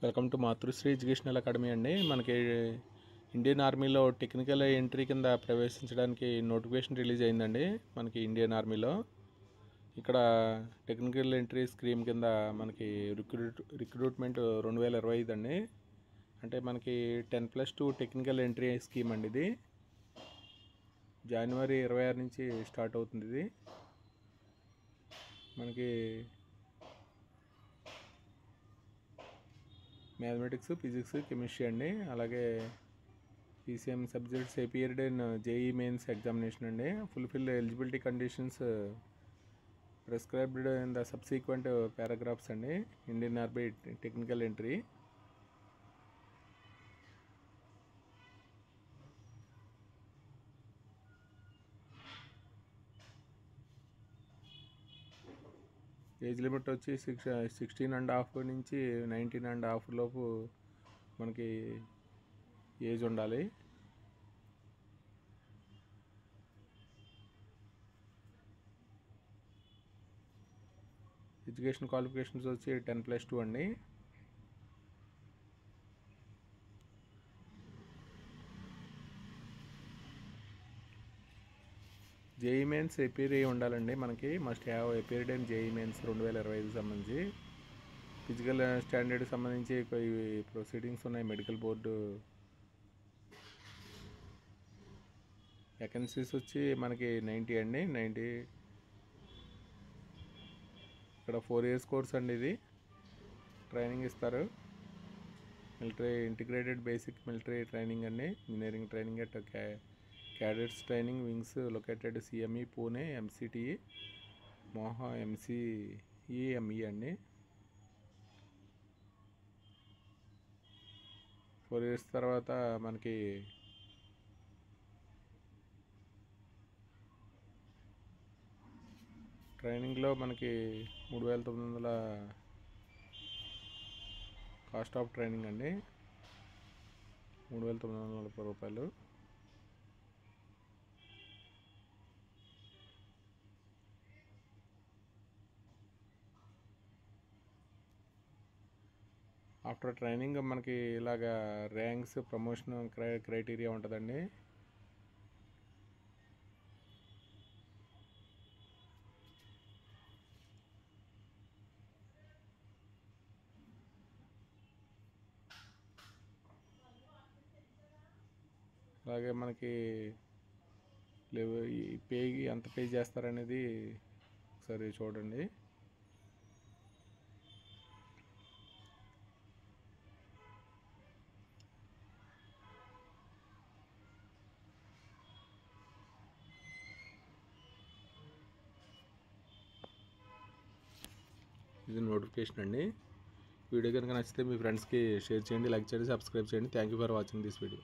Welcome to Matrusri educational academy అండి. మనకి Indian ఆర్మీలో టెక్నికల్ ఎంట్రీ కింద ప్రవేశించడానికి నోటిఫికేషన్ రిలీజ్ అయిందండి. మనకి ఇండియన్ ఆర్మీలో ఇక్కడ టెక్నికల్ ఎంట్రీ స్కీమ్ కింద మనకి రిక్రూట్మెంట్ 2025 అండి. అంటే మనకి 10+2 టెక్నికల్ ఎంట్రీ స్కీమ్ అండి. ఇది జనవరి 26 నుంచి స్టార్ట్ అవుతుంది. ఇది మనకి మ్యాథమెటిక్స్, ఫిజిక్స్, కెమిస్ట్రీ అండి. అలాగే PCM subjects appeared in JEE mains examination అండి. Fulfil eligibility conditions prescribed in the subsequent paragraphs అండి. Indian army technical entry. Age limit వచ్చి 16.5 నుంచి 19.5 లోపు మనకి ఏజ్ ఉండాలి. ఎడ్యుకేషన్ క్వాలిఫికేషన్స్ వచ్చి 10+2 అండి. JEE మెయిన్స్ అపియర్ అయ్యి ఉండాలండి. మనకి must have appeared in JEE mains 2025 సంబంధించి. ఫిజికల్ స్టాండర్డ్ సంబంధించి ప్రొసీడింగ్స్ ఉన్నాయి. మెడికల్ బోర్డు వేకెన్సీస్ వచ్చి మనకి 90 అండి. 90 ఇక్కడ 4 years కోర్స్ అండి. ఇది ట్రైనింగ్ ఇస్తారు. Military integrated basic military training అండి. Engineering training at cadets training wings located CME Pune, MCTE Mhow, MCEME అండి. 4 years తర్వాత మనకి ట్రైనింగ్లో మనకి 3,900 కాస్ట్ ఆఫ్ ట్రైనింగ్ అండి. 3,940 రూపాయలు. ఆఫ్టర్ ట్రైనింగ్ మనకి ఇలాగా ర్యాంక్స్, ప్రమోషన్ క్రైటీరియా ఉంటుందండి. అలాగే మనకి ఈ ఎంత పే చేస్తారనేది ఒకసారి చూడండి. ఇది నోటిఫికేషన్ అండి. వీడియో కనుక నచ్చితే మీ ఫ్రెండ్స్కి షేర్ చేయండి, లైక్ చేయండి, సబ్స్క్రైబ్ చేయండి. Thank you for watching this video.